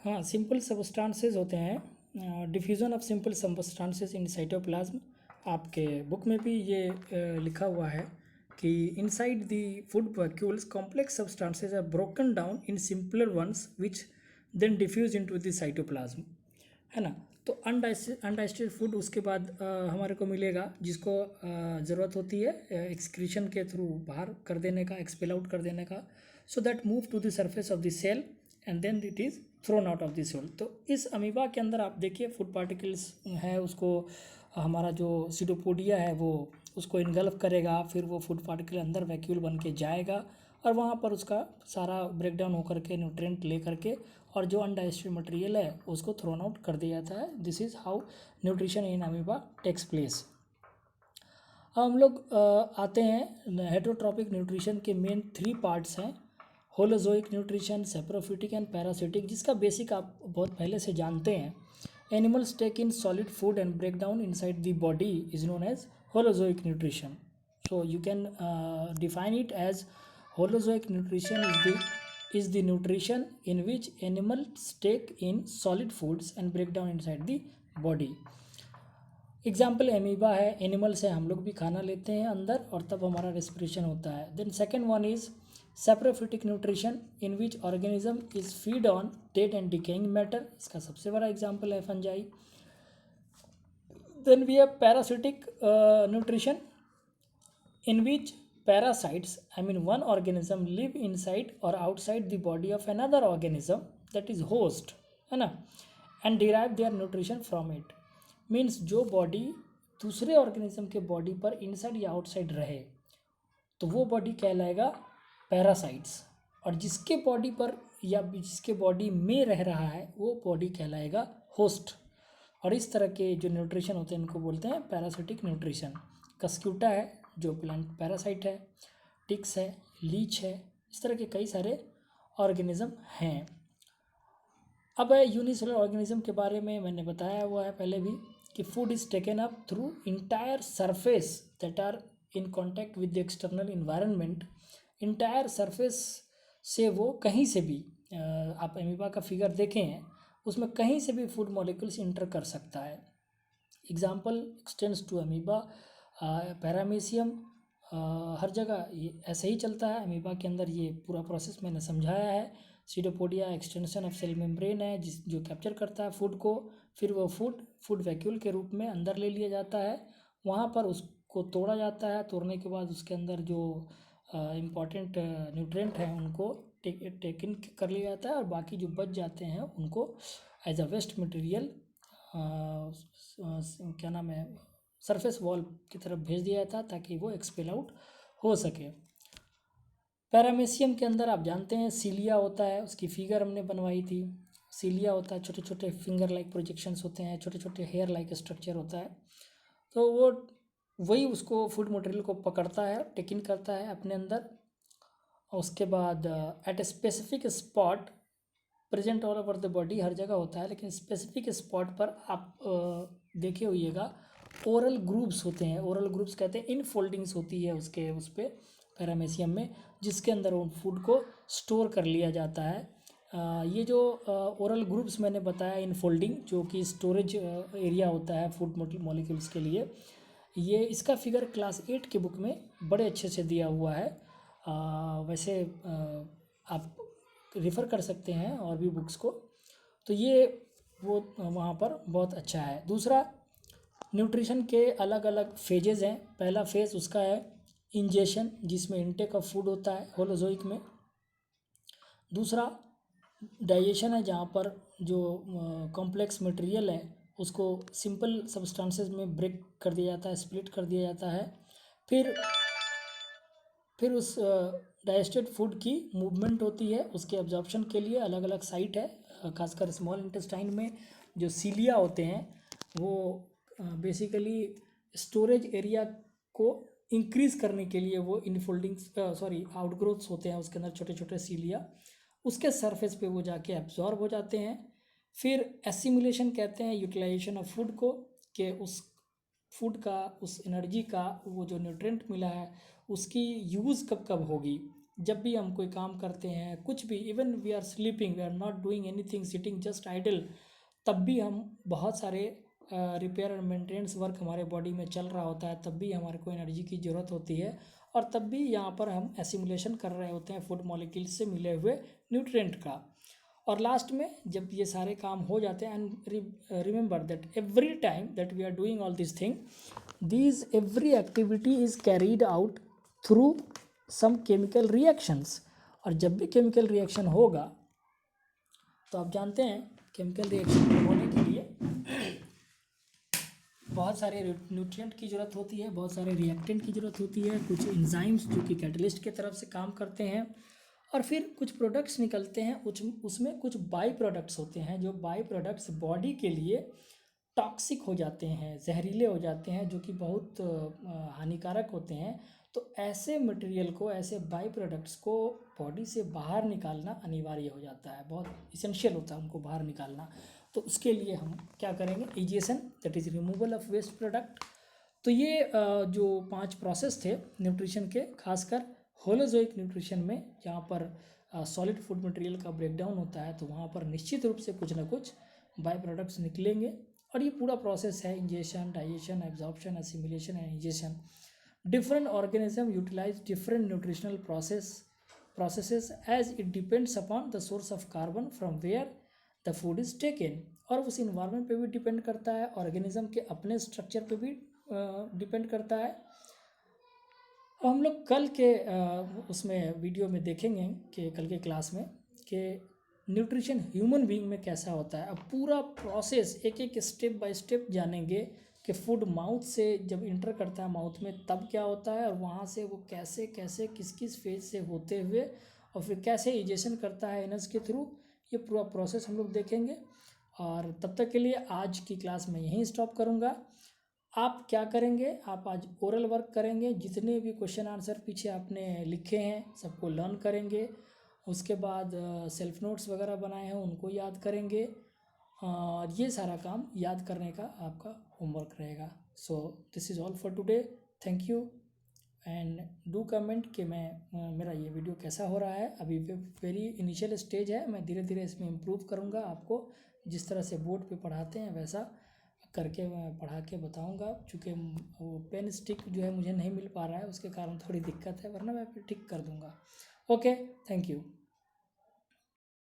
हाँ, simple substances होते हैं, diffusion of simple substances in cytoplasm. आपके बुक में भी ये लिखा हुआ है कि inside the food vacuoles complex substances are broken down in simpler ones which then diffuse into the cytoplasm, है ना। तो अनडाइजेस्टेड फूड उसके बाद हमारे को मिलेगा, जिसको ज़रूरत होती है एक्सक्रीशन के थ्रू बाहर कर देने का, एक्सपेल आउट कर देने का, so that move to the surface of the cell and then it is thrown out of the cell. तो इस अमीबा के अंदर आप देखिए फूड पार्टिकल्स है, उसको हमारा जो सीडोपोडिया है वो उसको इनगल्फ करेगा, फिर वो फूड पार्टिकल अंदर वैक्यूल बन के जाएगा और वहाँ पर उसका सारा ब्रेक डाउन होकर के न्यूट्रिएंट ले करके और जो अनडाइजेस्टेड मटेरियल है उसको थ्रोन आउट कर दिया जाता है। This is how nutrition in amoeba takes place. अब हम लोग आते हैं हेटरोट्रॉपिक न्यूट्रिशन के मेन 3 पार्ट्स हैं, holozoic nutrition, saprophytic and parasitic, जिसका बेसिक आप बहुत पहले से जानते हैं। Animals take in solid food and break down inside the body is known as holozoic nutrition. So you can define it as holozoic nutrition is the nutrition in which animals take in solid foods and break down inside the body. Example amoeba है, animal से हम लोग भी खाना लेते हैं अंदर और तब हमारा रेस्पिरेशन होता है। Then second one is saprophytic nutrition in which organism is feed on dead and decaying matter, इसका सबसे बड़ा एग्जाम्पल है fungi. Then we have parasitic nutrition in which parasites, I mean one organism, live inside or outside the body of another organism, that is host, है ना, and derive their nutrition from it. Means जो body दूसरे organism के body पर inside या outside रहे तो वो बॉडी कहलाएगा पैरासाइट्स, और जिसके बॉडी पर या जिसके बॉडी में रह रहा है वो बॉडी कहलाएगा होस्ट। और इस तरह के जो न्यूट्रिशन होते हैं इनको बोलते हैं पैरासिटिक न्यूट्रिशन। कस्क्यूटा है जो प्लांट पैरासाइट है, टिक्स है, लीच है, इस तरह के कई सारे ऑर्गेनिज्म हैं। अब यूनिसेलुलर ऑर्गेनिज्म के बारे में मैंने बताया हुआ है पहले भी कि food is taken up through entire surface that are in contact with the external environment. Entire surface से वो कहीं से भी आप एमीबा का फिगर देखें हैं उसमें कहीं से भी फूड मॉलिक्यूल्स इंटर कर सकता है। Example extends to amoeba, paramecium, हर जगह ये ऐसे ही चलता है। अमीबा के अंदर ये पूरा प्रोसेस मैंने समझाया है। Pseudopodia extension of cell membrane है जो कैप्चर करता है फूड को, फिर वो फूड वैक्यूल के रूप में अंदर ले लिया जाता है, वहाँ पर उसको तोड़ा जाता है, तोड़ने के बाद उसके अंदर जो इम्पॉर्टेंट न्यूट्रिएंट हैं उनको टेक इन कर लिया जाता है और बाकी जो बच जाते हैं उनको एज अ वेस्ट मटेरियल क्या नाम है सरफेस वॉल की तरफ भेज दिया जाता ताकि वो एक्सपेल आउट हो सके। पैरामेशियम के अंदर आप जानते हैं सीलिया होता है, उसकी फिगर हमने बनवाई थी। सीलिया होता है, छोटे छोटे फिंगर लाइक प्रोजेक्शंस होते हैं, छोटे छोटे हेयर लाइक स्ट्रक्चर होता है। तो वो वही उसको फूड मटेरियल को पकड़ता है, टेक इन करता है अपने अंदर। उसके बाद at a specific spot present all over the body, हर जगह होता है लेकिन स्पेसिफिक स्पॉट पर आप देखे होइएगा ओरल ग्रुप्स होते हैं। ओरल ग्रुप्स कहते हैं इन फोल्डिंग्स होती है उसके उस पर पैरामेशियम में, जिसके अंदर उन फूड को स्टोर कर लिया जाता है। ये जो ओरल ग्रुप्स मैंने बताया इन फोल्डिंग, जो कि स्टोरेज एरिया होता है फूड मॉलिक्यूल्स के लिए, ये इसका फिगर क्लास 8 के बुक में बड़े अच्छे से दिया हुआ है। वैसे आप रेफ़र कर सकते हैं और भी बुक्स को, तो ये वो वहाँ पर बहुत अच्छा है। दूसरा, न्यूट्रिशन के अलग अलग फेजेज़ हैं। पहला फेज़ उसका है इंजेशन, जिसमें इनटेक ऑफ फूड होता है होलोजोइक में। दूसरा डाइजेशन है, जहाँ पर जो कॉम्प्लेक्स मटेरियल है उसको सिंपल सब्सटेंसेस में ब्रेक कर दिया जाता है, स्प्लिट कर दिया जाता है। फिर उस डाइजेस्टेड फूड की मूवमेंट होती है, उसके एब्जॉर्प्शन के लिए अलग अलग साइट है, खासकर स्मॉल इंटेस्टाइन में जो सीलिया होते हैं वो बेसिकली स्टोरेज एरिया को इंक्रीज़ करने के लिए वो इनफोल्डिंग्स आउटग्रोथ्स होते हैं उसके अंदर छोटे छोटे सीलिया, उसके सरफेस पे वो जाके एब्जॉर्ब हो जाते हैं। फिर एसिमुलेशन कहते हैं यूटिलाइजेशन ऑफ फूड को, कि उस फूड का, उस एनर्जी का, वो जो न्यूट्रिएंट मिला है उसकी यूज़ कब कब होगी, जब भी हम कोई काम करते हैं, कुछ भी, even we are sleeping, we are not doing anything, sitting just idle, तब भी हम बहुत सारे रिपेयर एंड मेंटेनेंस वर्क हमारे बॉडी में चल रहा होता है, तब भी हमारे को एनर्जी की ज़रूरत होती है। और तब भी यहाँ पर हम एसिमुलेशन कर रहे होते हैं फूड मॉलिक्यूल्स से मिले हुए न्यूट्रिएंट का। और लास्ट में जब ये सारे काम हो जाते हैं, and remember that every time that we are doing all this thing, these every activity is carried out through some chemical reactions। और जब भी केमिकल रिएक्शन होगा तो आप जानते हैं केमिकल रिएक्शन होने के लिए बहुत सारे न्यूट्रिएंट की ज़रूरत होती है, बहुत सारे रिएक्टेंट की ज़रूरत होती है, कुछ एंजाइम्स जो कि कैटलिस्ट के तरफ से काम करते हैं, और फिर कुछ प्रोडक्ट्स निकलते हैं, उसमें कुछ बाई प्रोडक्ट्स होते हैं, जो बाई प्रोडक्ट्स बॉडी के लिए टॉक्सिक हो जाते हैं, जहरीले हो जाते हैं, जो कि बहुत हानिकारक होते हैं। तो ऐसे मटेरियल को, ऐसे बाई प्रोडक्ट्स को बॉडी से बाहर निकालना अनिवार्य हो जाता है, बहुत इसेंशियल होता है उनको बाहर निकालना। तो उसके लिए हम क्या करेंगे, egestion, that is removal of waste product. तो ये जो 5 प्रोसेस थे न्यूट्रिशन के, खासकर होलोजोइक न्यूट्रिशन में, जहाँ पर सॉलिड फूड मटेरियल का ब्रेकडाउन होता है, तो वहाँ पर निश्चित रूप से कुछ ना कुछ बाई प्रोडक्ट्स निकलेंगे। और ये पूरा प्रोसेस है ingestion, digestion, absorption, assimilation and ingestion. Different organism utilize different nutritional processes as it depends upon the source of carbon from where the food is taken। और उस इन्वायरमेंट पे भी डिपेंड करता है, ऑर्गेनिज्म के अपने स्ट्रक्चर पे भी डिपेंड करता है। हम लोग कल के उसमें वीडियो में देखेंगे कि कल के क्लास में कि न्यूट्रिशन ह्यूमन बीइंग में कैसा होता है। अब पूरा प्रोसेस एक एक स्टेप बाय स्टेप जानेंगे कि फूड माउथ से जब इंटर करता है माउथ में तब क्या होता है, और वहाँ से वो कैसे कैसे किस किस फेज से होते हुए और फिर कैसे इजेशन करता है एनर्जी के थ्रू, ये पूरा प्रोसेस हम लोग देखेंगे। और तब तक के लिए आज की क्लास में यहीं स्टॉप करूँगा। आप क्या करेंगे, आप आज ओरल वर्क करेंगे, जितने भी क्वेश्चन आंसर पीछे आपने लिखे हैं सबको लर्न करेंगे, उसके बाद सेल्फ नोट्स वगैरह बनाए हैं उनको याद करेंगे, और ये सारा काम याद करने का आपका होमवर्क रहेगा। So this is all for today, thank you and do comment कि मेरा ये वीडियो कैसा हो रहा है। अभी वेरी इनिशियल स्टेज है, मैं धीरे धीरे इसमें इम्प्रूव करूँगा, आपको जिस तरह से बोर्ड पे पढ़ाते हैं वैसा करके मैं पढ़ा के बताऊँगा। चूँकि वो पेन स्टिक जो है मुझे नहीं मिल पा रहा है, उसके कारण थोड़ी दिक्कत है, वरना मैं फिर ठीक कर दूँगा। Okay, thank you.